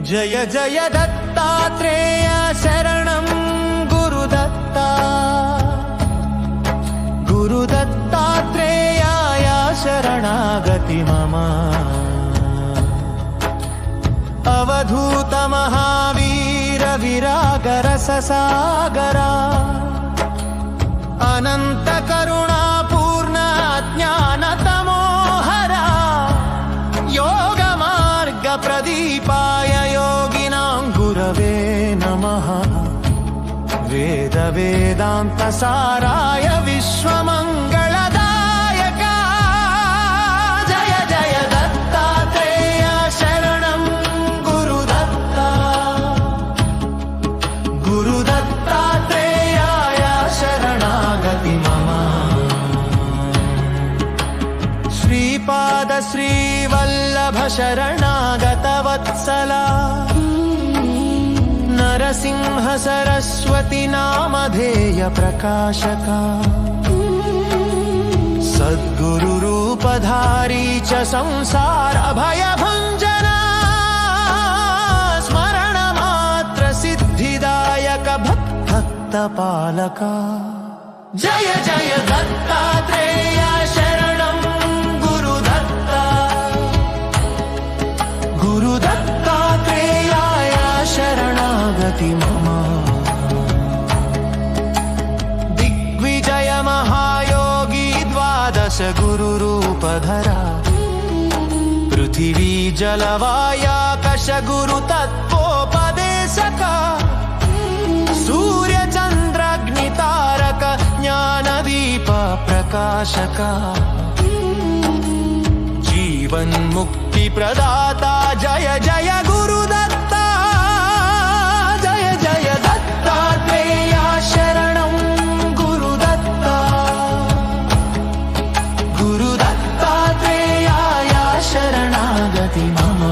जय जय दत्तात्रेय शरणं गुरुदत्ता गुरुदत्तात्रेयाय शरणागति मम अवधूत महावीर विरागर ससागरा अनंत करुणा पूर्ण ज्ञान तमोहरा योग मार्ग प्रदीपाय योगिनां गुरवे नमः वेद वेदांत साराय विश्वमंगलदायक जय जय दत्तात्रेय शरणं गुरुदत्ता गुरुदत्तात्रेयाय शरणागति मम श्रीपाद श्रीवल्लभ शरणागत वत्सला नरसिंह सरस्वती नामधेय प्रकाशका सद्गुरु रूपधारी च संसार भय भंजना स्मरण मात्र सिद्धिदायक भक्त पालका जय जय दत्तात्रेय शरणं गुरुदत्ता गुरुदत्तात्रेयाय शरणागति मम दिग्विजय महायोगी द्वादश गुरुरूपधरा पृथिवी जलवायाकश गुरु तत्त्वोपदेशका सूर्य चंद्राग्नि तारक ज्ञानदीप प्रकाशका जीवन मुक्ति प्रदाता जय जय गुरुदत्ता जय जय दत्तात्रेय शरणं गुरुदत्ता गुरुदत्तात्रेयाय शरणागति मम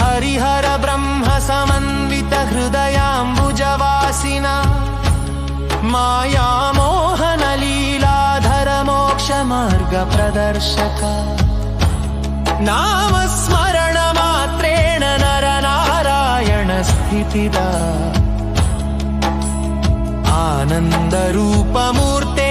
हरिहर ब्रह्म समन्वित हृदयाम्बुजवासिना माया मोहन लीलाधर मोक्ष मार्ग प्रदर्शका नाम स्मरण मात्रेण नर नारायण स्थितिदा आनंद रूप मूर्ते